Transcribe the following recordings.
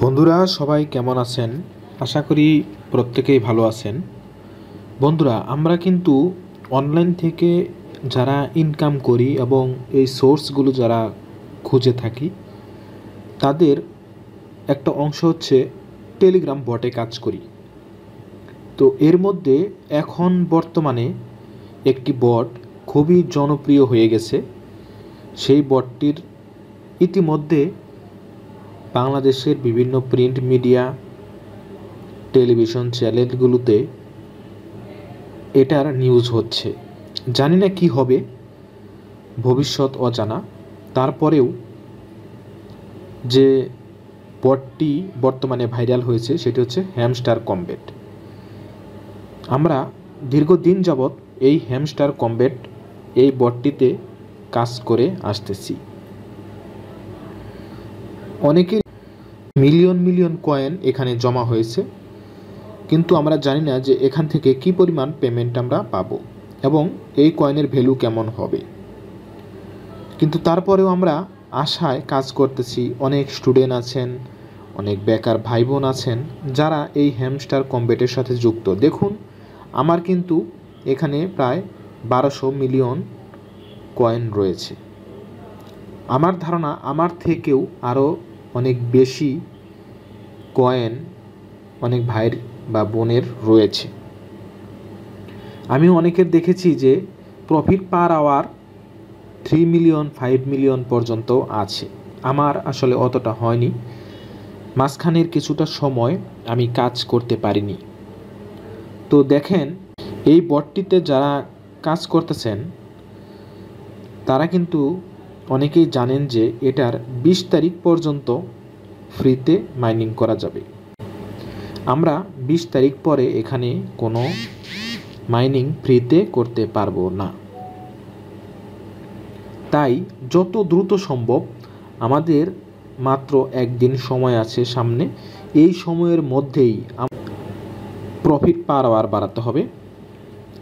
বন্ধুরা সবাই কেমন আছেন? আশা করি প্রত্যেকেই ভালো আছেন। বন্ধুরা আমরা কিন্তু অনলাইন থেকে যারা ইনকাম করি এবং এই সোর্সগুলো যারা খুঁজে থাকি তাদের একটা অংশ হচ্ছে টেলিগ্রাম বটে কাজ করি। তো এর মধ্যে এখন বর্তমানে একটি বট খুবই জনপ্রিয় হয়ে গেছে। সেই বটটির ইতিমধ্যে বাংলাদেশের বিভিন্ন প্রিন্ট মিডিয়া টেলিভিশন চ্যানেলগুলোতে এটার নিউজ হচ্ছে। জানি না কি হবে, ভবিষ্যৎ অজানা। তারপরেও যে বটটি বর্তমানে ভাইরাল হয়েছে সেটি হচ্ছে হ্যামস্টার কমব্যাট। আমরা দীর্ঘদিন যাবৎ এই হ্যামস্টার কমব্যাট এই বটটিতে কাজ করে আসতেছি। অনেকের মিলিয়ন মিলিয়ন কয়েন এখানে জমা হয়েছে, কিন্তু আমরা জানি না যে এখান থেকে কি পরিমাণ পেমেন্ট আমরা পাবো এবং এই কয়েনের ভ্যালু কেমন হবে। কিন্তু তারপরেও আমরা আশায় কাজ করতেছি। অনেক স্টুডেন্ট আছেন, অনেক বেকার ভাই বোন আছেন যারা এই হ্যামস্টার কমব্যাটের সাথে যুক্ত। দেখুন, আমার কিন্তু এখানে প্রায় 1200 মিলিয়ন কয়েন রয়েছে। আমার ধারণা আমার থেকেও আরও অনেক বেশি কয়েন অনেক ভাইয়ের বা বোনের রয়েছে। আমি অনেকের দেখেছি যে profit per hour 3 million 5 million পর্যন্ত আছে। আমার আসলে অতটা হয়নি, মাঝখানের কিছুটা সময় আমি কাজ করতে পারিনি। তো দেখেন, এই বটটিতে যারা কাজ করতেছেন তারা কিন্তু অনেকেই জানেন যে এটার 20 তারিখ পর্যন্ত ফ্রিতে মাইনিং করা যাবে। আমরা 20 তারিখ পরে এখানে কোনো মাইনিং ফ্রিতে করতে পারবো না। তাই যত দ্রুত সম্ভব, আমাদের মাত্র একদিন সময় আছে সামনে, এই সময়ের মধ্যেই প্রফিট পার আওয়ার বাড়াতে হবে।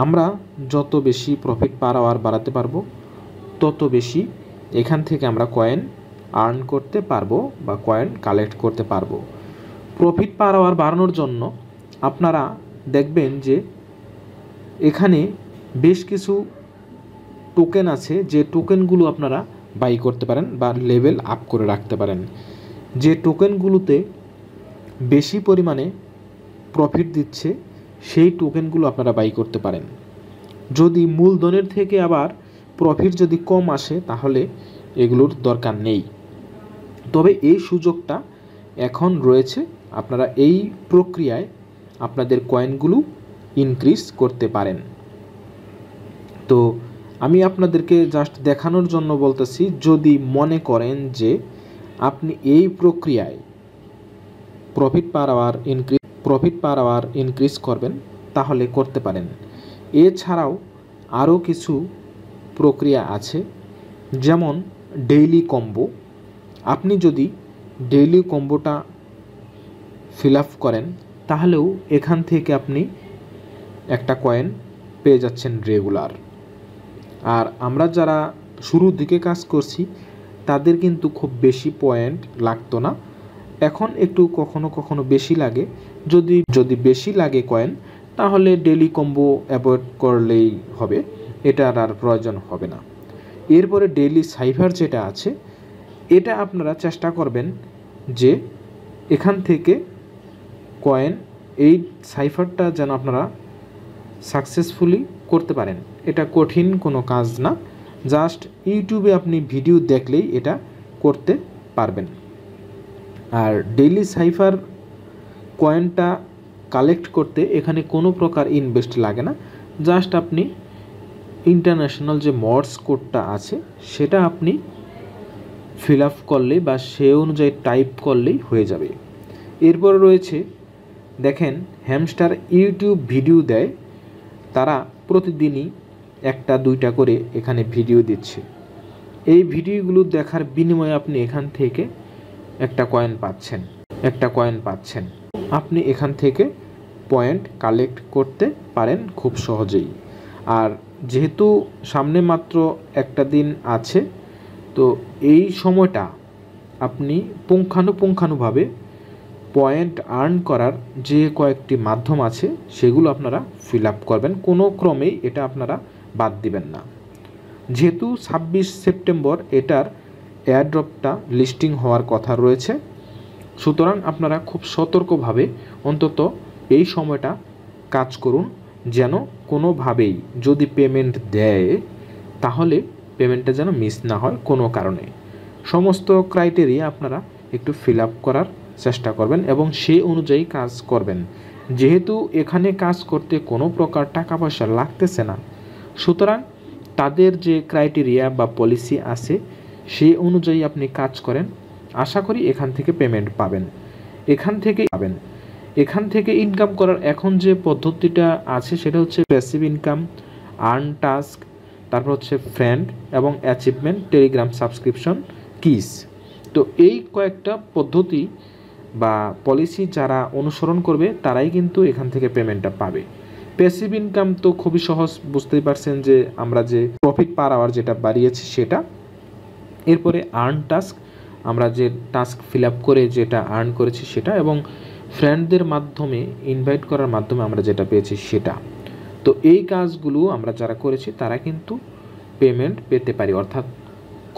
আমরা যত বেশি প্রফিট পার আওয়ার বাড়াতে পারবো তত বেশি এখান থেকে আমরা কয়েন আর্ন করতে পারবো বা কয়েন কালেক্ট করতে পারবো। প্রফিট পার আওয়ার বাড়ানোর জন্য আপনারা দেখবেন যে এখানে বেশ কিছু টোকেন আছে, যে টোকেনগুলো আপনারা বাই করতে পারেন বা লেভেল আপ করে রাখতে পারেন। যে টোকেনগুলোতে বেশি পরিমাণে প্রফিট দিচ্ছে সেই টোকেনগুলো আপনারা বাই করতে পারেন। যদি মূলধনের থেকে আবার প্রফিট যদি কম আসে তাহলে এগুলোর দরকার নেই। তবে এই সুযোগটা এখন রয়েছে, আপনারা এই প্রক্রিয়ায় আপনাদের কয়েনগুলো ইনক্রিজ করতে পারেন। তো আমি আপনাদেরকে জাস্ট দেখানোর জন্য বলতেছি, যদি মনে করেন যে আপনি এই প্রক্রিয়ায় প্রফিট পার আওয়ার ইনক্রিজ করবেন তাহলে করতে পারেন। এছাড়াও আরও কিছু প্রক্রিয়া আছে, যেমন ডেইলি কম্বো। আপনি যদি ডেইলি কম্বোটা ফিল আপ করেন তাহলেও এখান থেকে আপনি একটা কয়েন পেয়ে যাচ্ছেন রেগুলার। আর আমরা যারা শুরুর দিকে কাজ করছি তাদের কিন্তু খুব বেশি পয়েন্ট লাগতো না, এখন একটু কখনো কখনো বেশি লাগে। যদি বেশি লাগে কয়েন তাহলে ডেইলি কম্বো অ্যাভয়েড করলেই হবে, এটার আর প্রয়োজন হবে না। এরপরে ডেইলি সাইফার যেটা আছে, এটা আপনারা চেষ্টা করবেন যে এখান থেকে কয়েন, এই সাইফারটা যেন আপনারা সাকসেসফুলি করতে পারেন। এটা কঠিন কোনো কাজ না, জাস্ট ইউটিউবে আপনি ভিডিও দেখলেই এটা করতে পারবেন। আর ডেইলি সাইফার কয়েনটা কালেক্ট করতে এখানে কোনো প্রকার ইনভেস্ট লাগে না, জাস্ট আপনি ইন্টারন্যাশনাল যে মর্স কোডটা আছে সেটা আপনি ফিল আপ করলেই বা সে অনুযায়ী টাইপ করলেই হয়ে যাবে। এরপর রয়েছে, দেখেন, হ্যামস্টার ইউটিউব ভিডিও দেয়, তারা প্রতিদিনই 1-2টা করে এখানে ভিডিও দিচ্ছে। এই ভিডিওগুলো দেখার বিনিময়ে আপনি এখান থেকে একটা কয়েন পাচ্ছেন। আপনি এখান থেকে পয়েন্ট কালেক্ট করতে পারেন খুব সহজেই। আর যেহেতু সামনে মাত্র একটা দিন আছে, তো এই সময়টা আপনি পুঙ্খানুপুঙ্খানুভাবে পয়েন্ট আর্ন করার যে কয়েকটি মাধ্যম আছে সেগুলো আপনারা ফিল আপ করবেন, কোনো ক্রমেই এটা আপনারা বাদ দিবেন না। যেহেতু 26 সেপ্টেম্বর এটার এয়ারড্রপটা লিস্টিং হওয়ার কথা রয়েছে, সুতরাং আপনারা খুব সতর্কভাবে অন্তত এই সময়টা কাজ করুন, যেন কোনোভাবেই যদি পেমেন্ট দেয় তাহলে পেমেন্টটা যেন মিস না হয় কোনো কারণে। সমস্ত ক্রাইটেরিয়া আপনারা একটু ফিল আপ করার চেষ্টা করবেন এবং সেই অনুযায়ী কাজ করবেন। যেহেতু এখানে কাজ করতে কোনো প্রকার টাকা পয়সা লাগতেছে না, সুতরাং তাদের যে ক্রাইটেরিয়া বা পলিসি আছে সেই অনুযায়ী আপনি কাজ করেন, আশা করি এখান থেকে পেমেন্ট পাবেন। এখান থেকে ইনকাম করার এখন যে পদ্ধতিটা আছে সেটা হচ্ছে প্যাসিভ ইনকাম, আর্ন টাস্ক, তারপর হচ্ছে ফ্রেন্ড এবং অ্যাচিভমেন্ট, টেলিগ্রাম সাবস্ক্রিপশন, কিস। তো এই কয়েকটা পদ্ধতি বা পলিসি যারা অনুসরণ করবে তারাই কিন্তু এখান থেকে পেমেন্টটা পাবে। প্যাসিভ ইনকাম তো খুবই সহজ, বুঝতেই পারছেন যে আমরা যে প্রফিট পার আওয়ার যেটা বাড়িয়েছি সেটা। এরপরে আর্ন টাস্ক, আমরা যে টাস্ক ফিল আপ করে যেটা আর্ন করেছি সেটা, এবং ফ্রেন্ডদের মাধ্যমে ইনভাইট করার মাধ্যমে আমরা যেটা পেয়েছি সেটা। তো এই কাজগুলো আমরা যারা করেছি তারা কিন্তু পেমেন্ট পেতে পারি, অর্থাৎ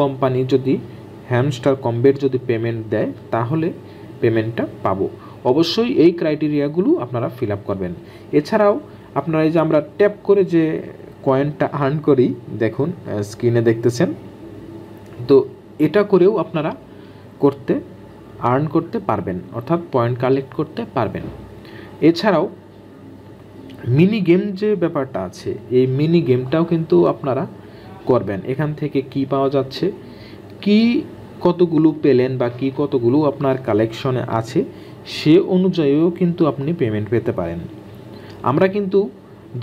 কোম্পানি যদি হ্যামস্টার কমবেট যদি পেমেন্ট দেয় তাহলে পেমেন্টটা পাবো। অবশ্যই এই ক্রাইটেরিয়াগুলো আপনারা ফিল আপ করবেন। এছাড়াও আপনারা এই যে আমরা ট্যাপ করে যে কয়েনটা আর্ন করি, দেখুন স্ক্রিনে দেখতেছেন, তো এটা করেও আপনারা আর্ন করতে পারবেন, অর্থাৎ পয়েন্ট কালেক্ট করতে পারবেন। এছাড়াও মিনি গেম যে ব্যাপারটা আছে, এই মিনি গেমটাও কিন্তু আপনারা করবেন। এখান থেকে কি পাওয়া যাচ্ছে, কি কতগুলো পেলেন বা কি কতগুলো আপনার কালেকশনে আছে সে অনুযায়ীও কিন্তু আপনি পেমেন্ট পেতে পারেন। আমরা কিন্তু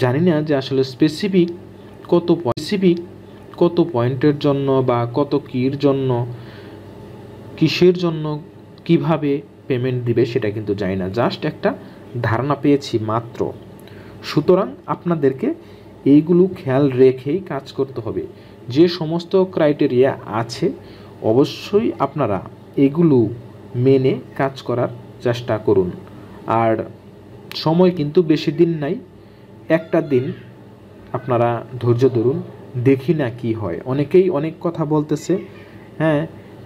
জানি না যে আসলে স্পেসিফিক কত পয়েন্টের জন্য বা কত কির জন্য, কিসের জন্য, কিভাবে পেমেন্ট দিবে সেটা কিন্তু জানি না, জাস্ট একটা ধারণা পেয়েছি মাত্র। সুতরাং আপনাদেরকে এইগুলো খেয়াল রেখেই কাজ করতে হবে। যে সমস্ত ক্রাইটেরিয়া আছে অবশ্যই আপনারা এগুলো মেনে কাজ করার চেষ্টা করুন। আর সময় কিন্তু বেশি দিন নাই, একটা দিন আপনারা ধৈর্য ধরুন, দেখি না কি হয়। অনেকেই অনেক কথা বলতেছে, হ্যাঁ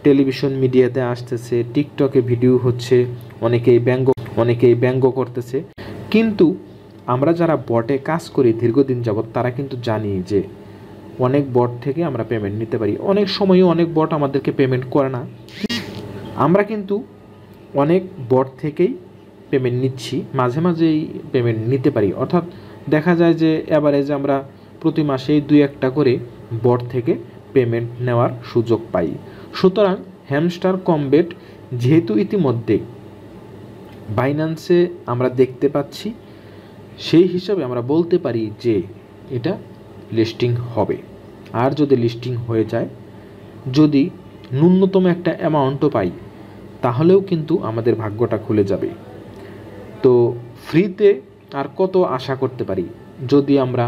টেলিভিশন মিডিয়াতে আসতেছে, টিকটকে ভিডিও হচ্ছে, অনেকেই ব্যঙ্গ করতেছে, কিন্তু আমরা যারা বটে কাজ করি দীর্ঘদিন যাবৎ তারা কিন্তু জানি যে অনেক বট থেকে আমরা পেমেন্ট নিতে পারি। অনেক সময়ও অনেক বট আমাদেরকে পেমেন্ট করে না, আমরা কিন্তু অনেক বট থেকেই পেমেন্ট নিচ্ছি, মাঝে মাঝেই পেমেন্ট নিতে পারি। অর্থাৎ দেখা যায় যে অ্যাভারেজ আমরা প্রতি মাসেই 2-1টা করে বট থেকে পেমেন্ট নেওয়ার সুযোগ পাই। সুতরাং হ্যামস্টার কমবেট যেহেতু ইতিমধ্যে বাইন্যান্সে আমরা দেখতে পাচ্ছি, সেই হিসাবে আমরা বলতে পারি যে এটা লিস্টিং হবে। আর যদি লিস্টিং হয়ে যায়, যদি ন্যূনতম একটা অ্যামাউন্টও পাই তাহলেও কিন্তু আমাদের ভাগ্যটা খুলে যাবে। তো ফ্রিতে আর কত আশা করতে পারি, যদি আমরা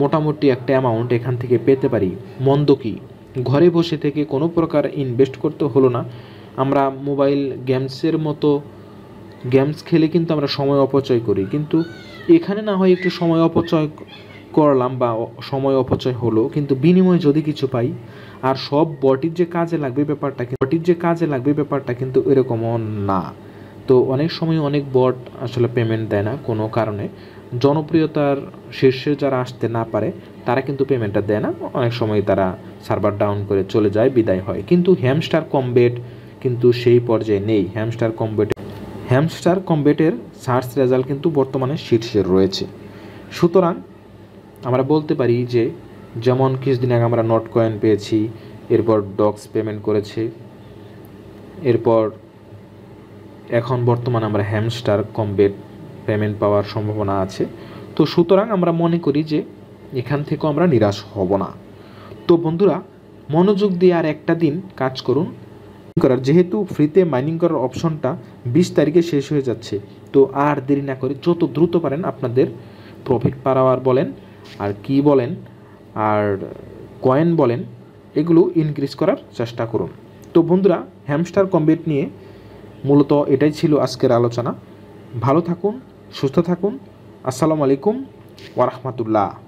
মোটামুটি একটা অ্যামাউন্ট এখান থেকে পেতে পারি, মন্দ কি? ঘরে বসে থেকে কোনো প্রকার ইনভেস্ট করতে হলো না, আমরা মোবাইল গেমসের মতো গেমস খেলে কিন্তু আমরা সময় অপচয় করি, কিন্তু এখানে না হয় একটু সময় অপচয় করলাম বা সময় অপচয় হলো, কিন্তু বিনিময়ে যদি কিছু পাই, আর সব বটির যে কাজে লাগবে ব্যাপারটা কিন্তু এরকমও না। তো অনেক সময় অনেক বট আসলে পেমেন্ট দেয় না কোনো কারণে, জনপ্রিয়তার শীর্ষে যারা আসতে না পারে তারা কিন্তু পেমেন্টটা দেয় না, অনেক সময় তারা সার্ভার ডাউন করে চলে যায়, বিদায় হয়। কিন্তু হ্যামস্টার কমবেট কিন্তু সেই পর্যায়ে নেই। হ্যামস্টার কমবেটের সার্চ রেজাল্ট কিন্তু বর্তমানে শীর্ষে রয়েছে। সুতরাং আমরা বলতে পারি যে যেমন কিছুদিন আগে আমরা নট কয়েন পেয়েছি, এরপর ডক্স পেমেন্ট করেছে, এরপর এখন বর্তমানে আমরা হ্যামস্টার কমবেট পেমেন্ট পাওয়ার সম্ভাবনা আছে। তো সুতরাং আমরা মনে করি যে এখান থেকেও আমরা নিরাশ হব না। তো বন্ধুরা, মনোযোগ দিয়ে আর একটা দিন কাজ করুন, যেহেতু ফ্রিতে মাইনিং করার অপশনটা 20 তারিখে শেষ হয়ে যাচ্ছে, তো আর দেরি না করে যত দ্রুত পারেন আপনাদের প্রফিট পার আওয়ার বলেন আর কি বলেন আর কয়েন বলেন, এগুলো ইনক্রিজ করার চেষ্টা করুন। তো বন্ধুরা, হ্যামস্টার কমবেট নিয়ে মূলত এটাই ছিল আজকের আলোচনা। ভালো থাকুন, সুস্থ থাকুন। আসসালামু আলাইকুম ওয়া রাহমাতুল্লাহ।